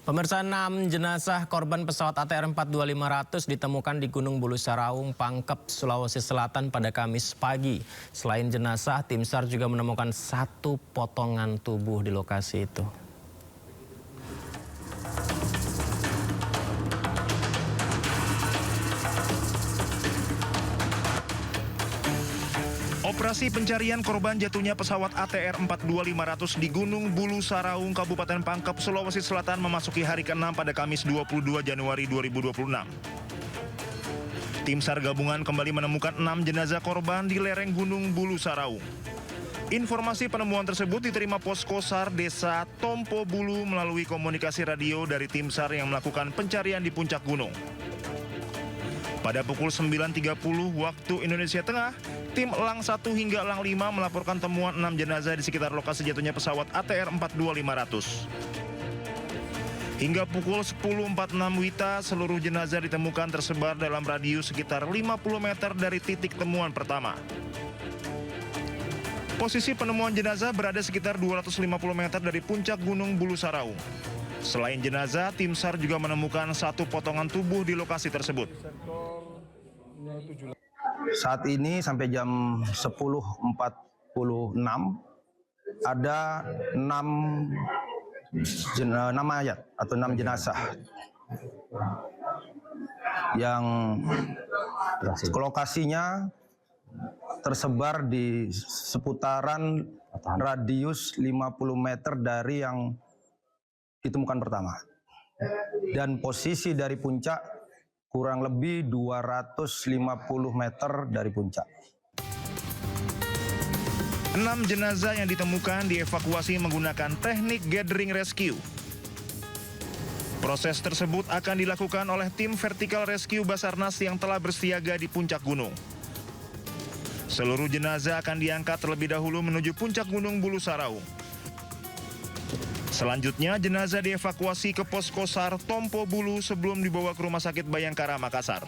Pemirsa, 6 jenazah korban pesawat ATR 42500 ditemukan di Gunung Bulu Saraung, Pangkep, Sulawesi Selatan pada Kamis pagi. Selain jenazah, tim SAR juga menemukan 1 potongan tubuh di lokasi itu. Operasi pencarian korban jatuhnya pesawat ATR 42500 di Gunung Bulu Saraung, Kabupaten Pangkep, Sulawesi Selatan memasuki hari ke-6 pada Kamis 22 Januari 2026. Tim SAR gabungan kembali menemukan 6 jenazah korban di lereng Gunung Bulu Saraung. Informasi penemuan tersebut diterima Posko SAR Desa Tompo Bulu melalui komunikasi radio dari tim SAR yang melakukan pencarian di puncak gunung. Pada pukul 9.30 waktu Indonesia Tengah, tim Elang 1 hingga Elang 5 melaporkan temuan 6 jenazah di sekitar lokasi jatuhnya pesawat ATR 42500. Hingga pukul 10.46 WITA, seluruh jenazah ditemukan tersebar dalam radius sekitar 50 meter dari titik temuan pertama. Posisi penemuan jenazah berada sekitar 250 meter dari puncak Gunung Bulu Saraung. Selain jenazah, tim SAR juga menemukan 1 potongan tubuh di lokasi tersebut. Saat ini sampai jam 10.46 ada 6 mayat atau 6 jenazah yang lokasinya tersebar di seputaran radius 50 meter dari yang ditemukan pertama. Dan posisi dari puncak kurang lebih 250 meter dari puncak. 6 jenazah yang ditemukan dievakuasi menggunakan teknik gathering rescue. Proses tersebut akan dilakukan oleh tim Vertical Rescue Basarnas yang telah bersiaga di puncak gunung. Seluruh jenazah akan diangkat terlebih dahulu menuju puncak Gunung Bulu Saraung. Selanjutnya, jenazah dievakuasi ke Posko SAR Tompo Bulu sebelum dibawa ke Rumah Sakit Bayangkara, Makassar.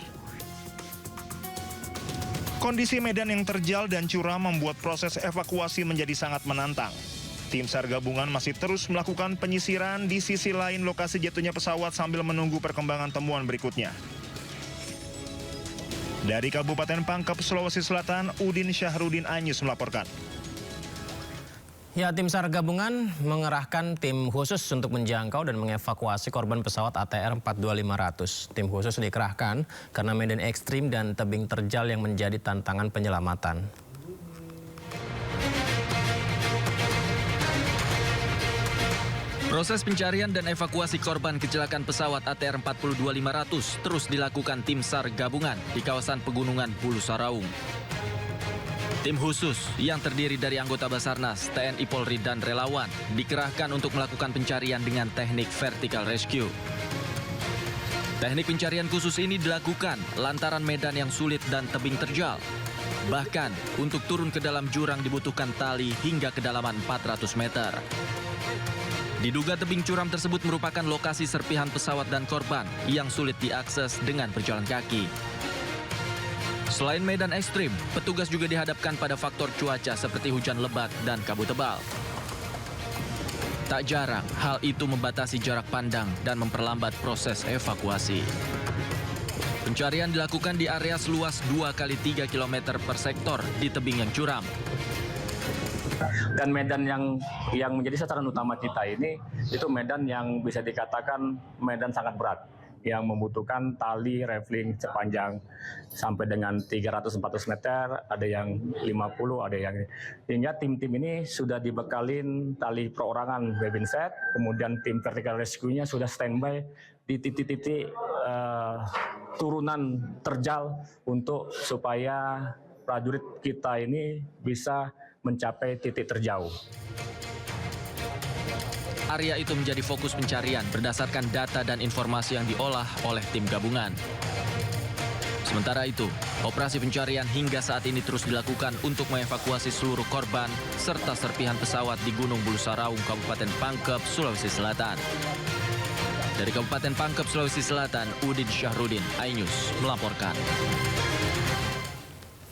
Kondisi medan yang terjal dan curam membuat proses evakuasi menjadi sangat menantang. Tim SAR gabungan masih terus melakukan penyisiran di sisi lain lokasi jatuhnya pesawat sambil menunggu perkembangan temuan berikutnya. Dari Kabupaten Pangkep, Sulawesi Selatan, Udin Syahrudin Anyus melaporkan. Ya, tim SAR gabungan mengerahkan tim khusus untuk menjangkau dan mengevakuasi korban pesawat ATR 42500. Tim khusus dikerahkan karena medan ekstrim dan tebing terjal yang menjadi tantangan penyelamatan. Proses pencarian dan evakuasi korban kecelakaan pesawat ATR 42500 terus dilakukan tim SAR gabungan di kawasan Pegunungan Bulu Saraung. Tim khusus yang terdiri dari anggota Basarnas, TNI Polri, dan relawan dikerahkan untuk melakukan pencarian dengan teknik vertical rescue. Teknik pencarian khusus ini dilakukan lantaran medan yang sulit dan tebing terjal. Bahkan untuk turun ke dalam jurang dibutuhkan tali hingga kedalaman 400 meter. Diduga tebing curam tersebut merupakan lokasi serpihan pesawat dan korban yang sulit diakses dengan berjalan kaki. Selain medan ekstrim, petugas juga dihadapkan pada faktor cuaca seperti hujan lebat dan kabut tebal. Tak jarang, hal itu membatasi jarak pandang dan memperlambat proses evakuasi. Pencarian dilakukan di area seluas 2 kali 3 km per sektor di tebing yang curam. Dan medan yang menjadi sasaran utama kita ini, itu medan yang bisa dikatakan medan sangat berat, yang membutuhkan tali rafling sepanjang sampai dengan 300-400 meter, ada yang 50, ada yang... Hingga tim-tim ini sudah dibekalin tali perorangan webbing set, kemudian tim vertical rescue-nya sudah standby di titik-titik turunan terjal untuk supaya prajurit kita ini bisa mencapai titik terjauh. Area itu menjadi fokus pencarian berdasarkan data dan informasi yang diolah oleh tim gabungan. Sementara itu, operasi pencarian hingga saat ini terus dilakukan untuk mengevakuasi seluruh korban serta serpihan pesawat di Gunung Bulu Saraung, Kabupaten Pangkep, Sulawesi Selatan. Dari Kabupaten Pangkep, Sulawesi Selatan, Udin Syahrudin, iNews melaporkan.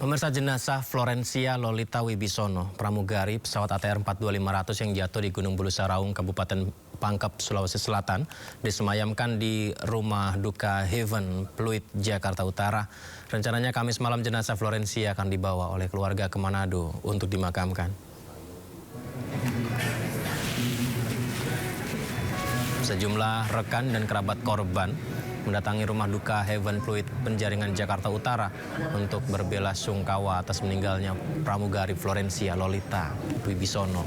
Pemirsa, jenazah Florencia Lolita Wibisono, pramugari pesawat ATR 42500 yang jatuh di Gunung Bulu Saraung, Kabupaten Pangkep, Sulawesi Selatan disemayamkan di Rumah Duka Heaven, Pluit, Jakarta Utara. Rencananya Kamis malam jenazah Florencia akan dibawa oleh keluarga ke Manado untuk dimakamkan. Sejumlah rekan dan kerabat korban mendatangi Rumah Duka Heaven Pluit, Penjaringan, Jakarta Utara untuk berbelasungkawa atas meninggalnya pramugari Florencia Lolita Wibisono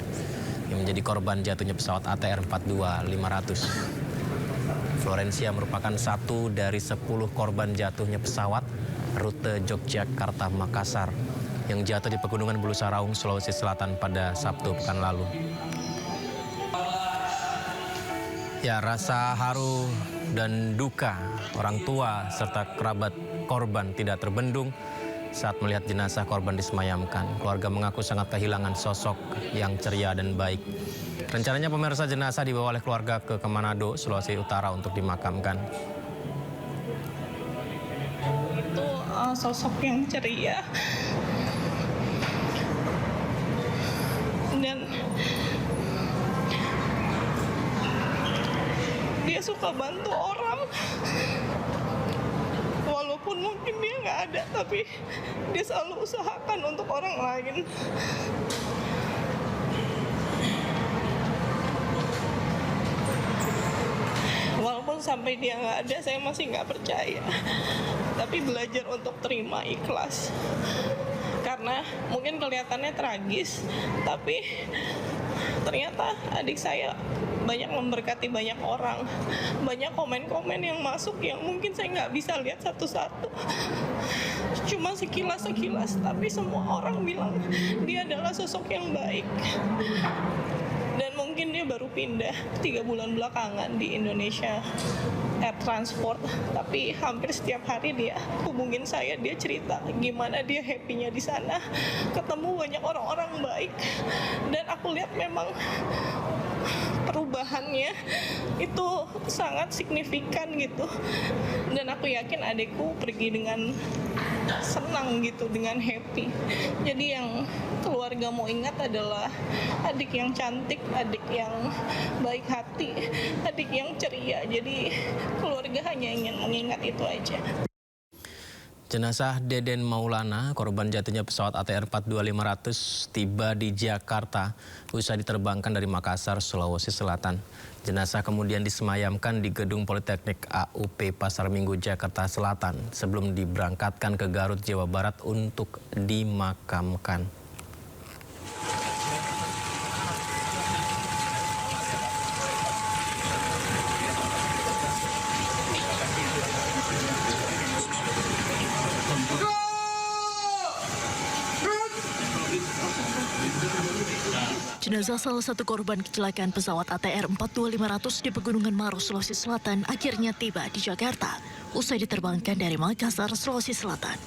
yang menjadi korban jatuhnya pesawat ATR 42500. Florencia merupakan satu dari 10 korban jatuhnya pesawat rute Yogyakarta-Makassar yang jatuh di Pegunungan Bulu Saraung, Sulawesi Selatan pada Sabtu pekan lalu. Ya, rasa haru dan duka orang tua serta kerabat korban tidak terbendung saat melihat jenazah korban disemayamkan. Keluarga mengaku sangat kehilangan sosok yang ceria dan baik. Rencananya pemirsa jenazah dibawa oleh keluarga ke Manado, Sulawesi Utara untuk dimakamkan. Itu sosok yang ceria dan dia suka bantu orang, walaupun mungkin dia nggak ada, tapi dia selalu usahakan untuk orang lain. Walaupun sampai dia nggak ada, saya masih nggak percaya. Tapi belajar untuk terima, ikhlas. Karena mungkin kelihatannya tragis, tapi ternyata adik saya banyak memberkati banyak orang. Banyak komen-komen yang masuk yang mungkin saya nggak bisa lihat satu-satu. Cuma sekilas-sekilas, tapi semua orang bilang dia adalah sosok yang baik. Dan mungkin dia baru pindah 3 bulan belakangan di Indonesia Air Transport, tapi hampir setiap hari dia hubungin saya, dia cerita gimana dia happy-nya di sana, ketemu banyak orang-orang baik, dan aku lihat memang perubahannya itu sangat signifikan gitu. Dan aku yakin adikku pergi dengan senang gitu, dengan happy. Jadi yang keluarga mau ingat adalah adik yang cantik, adik yang baik hati, adik yang ceria. Jadi keluarga hanya ingin mengingat itu aja. Jenazah Deden Maulana, korban jatuhnya pesawat ATR 42500, tiba di Jakarta usai diterbangkan dari Makassar, Sulawesi Selatan. Jenazah kemudian disemayamkan di Gedung Politeknik AUP Pasar Minggu, Jakarta Selatan sebelum diberangkatkan ke Garut, Jawa Barat untuk dimakamkan. Jenazah salah satu korban kecelakaan pesawat ATR 42500 di Pegunungan Maros, Sulawesi Selatan akhirnya tiba di Jakarta usai diterbangkan dari Makassar, Sulawesi Selatan.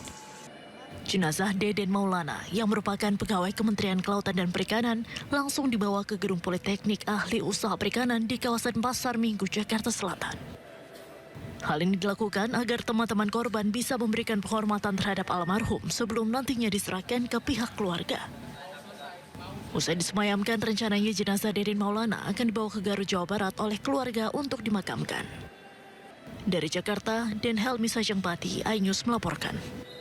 Jenazah Deden Maulana yang merupakan pegawai Kementerian Kelautan dan Perikanan langsung dibawa ke Gedung Politeknik Ahli Usaha Perikanan di kawasan Pasar Minggu, Jakarta Selatan. Hal ini dilakukan agar teman-teman korban bisa memberikan penghormatan terhadap almarhum sebelum nantinya diserahkan ke pihak keluarga. Usai disemayamkan, rencananya jenazah Deden Maulana akan dibawa ke Garut, Jawa Barat oleh keluarga untuk dimakamkan. Dari Jakarta, Den Helmi Sajengpati, iNews melaporkan.